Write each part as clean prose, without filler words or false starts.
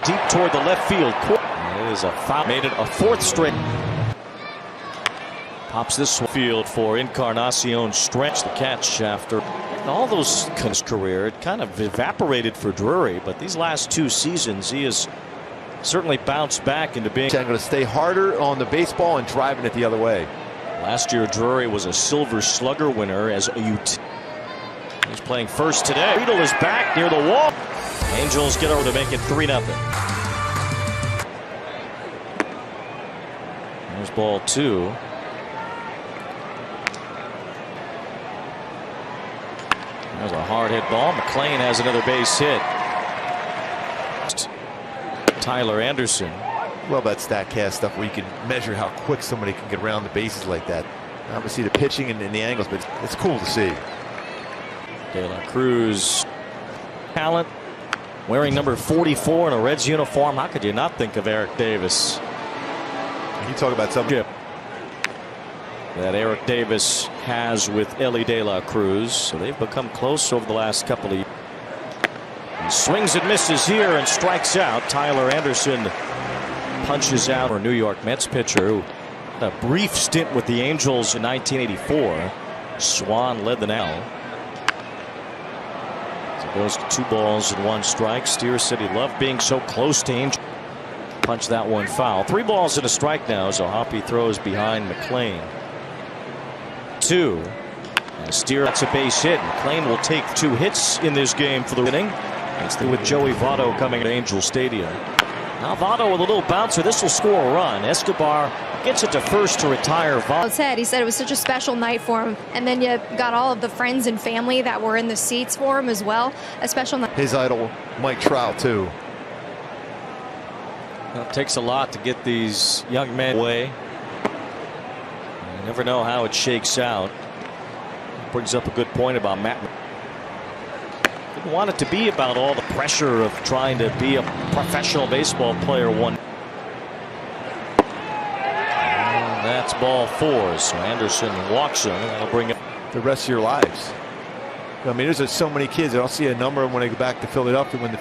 deep toward the left field. It is a foul. Made it a fourth straight. Pops this field for Encarnacion. Stretch the catch after all those his career. It kind of evaporated for Drury, but these last two seasons he has certainly bounced back into being. I'm going to stay harder on the baseball and driving it the other way. Last year Drury was a Silver Slugger winner as a UT. He's playing first today. Friedel is back near the wall. Angels get over to make it 3-0. There's ball 2. There's a hard hit ball. McLean has another base hit. Tyler Anderson. Well, that's StatCast stuff where you can measure how quick somebody can get around the bases like that. Obviously the pitching and the angles, but it's cool to see. De La Cruz, talent, wearing number 44 in a Reds uniform. How could you not think of Eric Davis? You talk about something that Eric Davis has with Ellie De La Cruz. So they've become close over the last couple of years. He swings and misses here and strikes out. Tyler Anderson punches out for New York Mets pitcher who had a brief stint with the Angels in 1984. Swan led the now. So it goes to 2 balls and 1 strike. Steer said he loved being so close to Angels. Punch that one foul. 3 balls and a strike now. So Hoppy throws behind McLean. 2. And Steer, that's a base hit. McLean will take 2 hits in this game for the inning. It's with Joey Votto coming to Angel Stadium. Now Votto with a little bouncer. This will score a run. Escobar gets it to first to retire Votto. He said it was such a special night for him. And then you got all of the friends and family that were in the seats for him as well. A special night. His idol, Mike Trout, too. Well, it takes a lot to get these young men away. You never know how it shakes out. Brings up a good point about Matt. Didn't want it to be about all the pressure of trying to be a professional baseball player. That's ball 4. So Anderson walks him. That'll bring it the rest of your lives. I mean, there's so many kids. I don't see a number when they go back to Philadelphia when the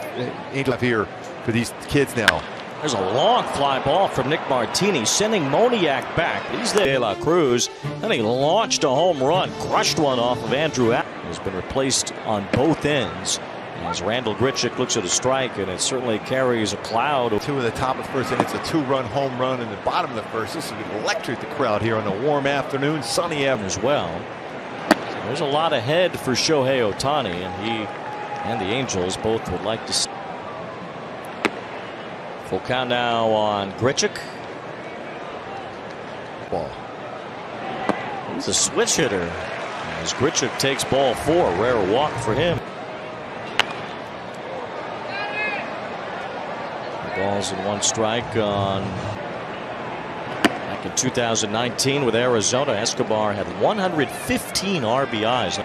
Angels have here for these kids now. There's a long fly ball from Nick Martini, sending Moniak back. He's there. De La Cruz. Then he launched a home run, crushed one off of Andrew Allen. Has been replaced on both ends. As Randall Grichuk looks at a strike, and it certainly carries a cloud. 2 in the top of the first, and it's a 2-run home run in the bottom of the first. This would electric the crowd here on a warm afternoon, sunny afternoon as well. So there's a lot ahead for Shohei Ohtani, and he and the Angels both would like to see. Full count now on Grichuk. Ball. He's a switch hitter. As Grichuk takes ball 4, rare walk for him. Balls and 1 strike on back in 2019 with Arizona. Escobar had 115 RBIs.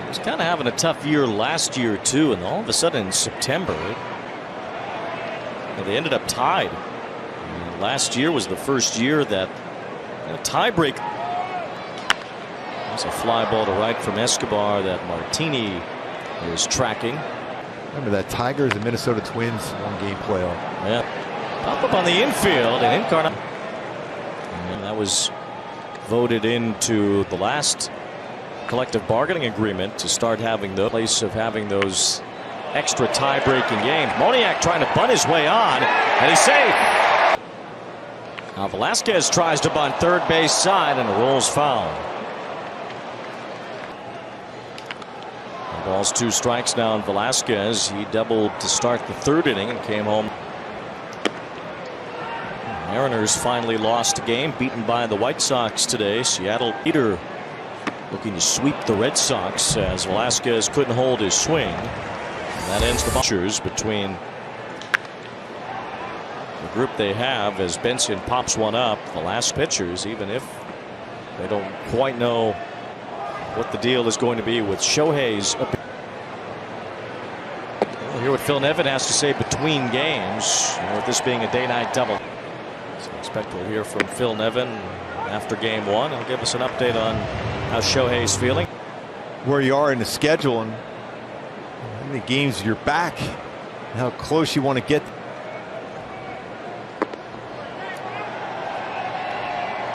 He was kind of having a tough year last year too, and all of a sudden in September they ended up tied. And last year was the first year that a tiebreak. There's a fly ball to right from Escobar that Martini is tracking. Remember that Tigers and Minnesota Twins 1-game playoff. Yeah. Pop up on the infield and Encarnacion. And that was voted into the last collective bargaining agreement to start having the place of having those extra tie-breaking games. Moniak trying to bunt his way on, and he's safe. Now Velasquez tries to bunt third base side, and it rolls foul. Balls 2 strikes now on Velasquez. He doubled to start the 3rd inning and came home. Mariners finally lost a game, beaten by the White Sox today. Seattle leader looking to sweep the Red Sox as Velasquez couldn't hold his swing. And that ends the bunchers between the group they have as Benson pops one up. The last pitchers, even if they don't quite know what the deal is going to be with Shohei's. We'll hear what Phil Nevin has to say between games, with this being a day-night double. So I expect we'll hear from Phil Nevin after game 1. He'll give us an update on how Shohei's feeling. Where you are in the schedule and how many games you're back. how close you want to get.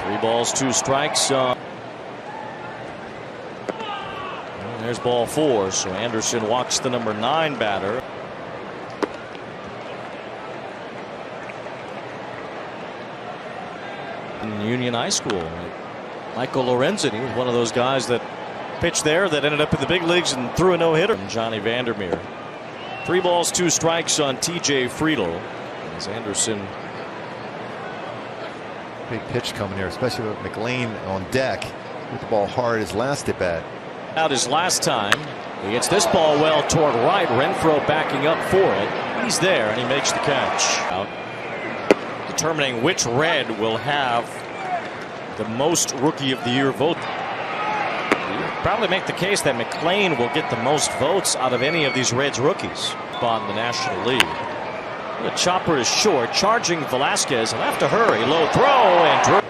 3 balls, 2 strikes. There's ball 4. So Anderson walks the number 9 batter. In Union High School, Michael Lorenzen, he was one of those guys that pitched there that ended up in the big leagues and threw a no-hitter. Johnny Vandermeer. 3 balls, 2 strikes on TJ Friedel. As Anderson. Big pitch coming here, especially with McLean on deck. With the ball hard his last at bat. Out his last time. He gets this ball well toward right. Renfroe backing up for it. He's there and he makes the catch. Out. Determining which Red will have the most Rookie of the Year vote. Probably make the case that McLean will get the most votes out of any of these Reds rookies on the National League. The chopper is short, charging Velasquez. He'll have to hurry. Low throw and Drew.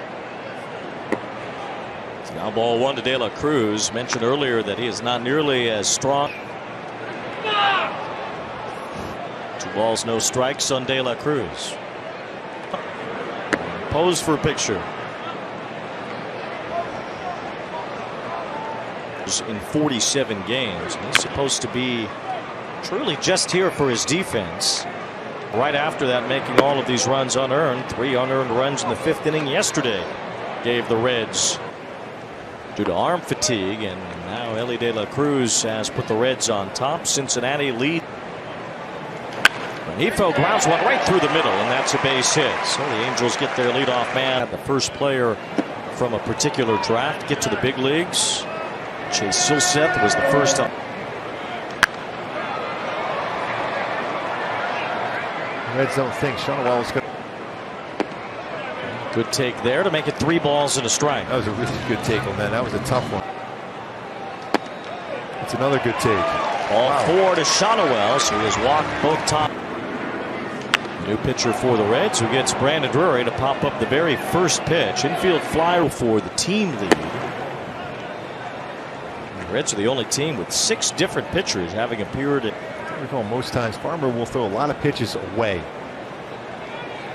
It's now ball 1 to De La Cruz. Mentioned earlier that he is not nearly as strong. 2 balls, no strikes on De La Cruz. Pose for a picture. In 47 games. He's supposed to be truly just here for his defense. Right after that, making all of these runs unearned. 3 unearned runs in the 5th inning yesterday gave the Reds due to arm fatigue, and now Elly De La Cruz has put the Reds on top. Cincinnati lead. Nifo grounds one right through the middle, and that's a base hit. So the Angels get their leadoff man, the first player from a particular draft, get to the big leagues. Chase Silseth was the first up. Reds don't think Shonowell is good. Good take there to make it 3 balls and a strike. That was a really good take on that. That was a tough one. It's another good take. Ball 4 to Shonowell, so he has walked both top. New pitcher for the Reds, who gets Brandon Drury to pop up the very first pitch. Infield fly for the team lead. The Reds are the only team with 6 different pitchers having appeared at. Recall most times Farmer will throw a lot of pitches away.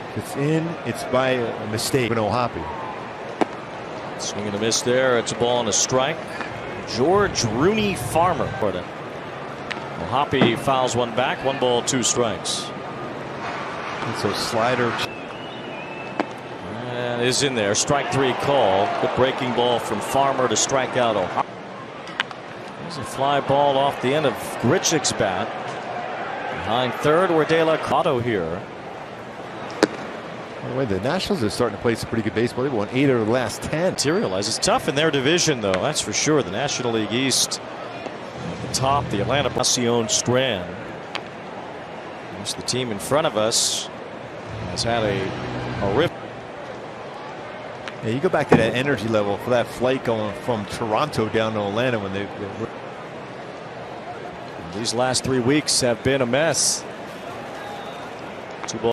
If it's in, it's by a mistake. No Hoppy. Swing and a miss there. It's a ball and a strike. George Rooney Farmer. Hoppy fouls one back. 1 ball, 2 strikes. It's a slider. And is in there. Strike 3 call. Good breaking ball from Farmer to strike out O'Hoppy. There's a fly ball off the end of Grichuk's bat. Behind third, where De La Cruz here. By the way, the Nationals are starting to play some pretty good baseball. They've won 8 of the last 10. Materialize. It's tough in their division, though. That's for sure. The National League East at the top. The Atlanta Bracion Strand. The team in front of us has had a rip. Yeah, you go back to that energy level for that flight going from Toronto down to Atlanta when they these last 3 weeks have been a mess.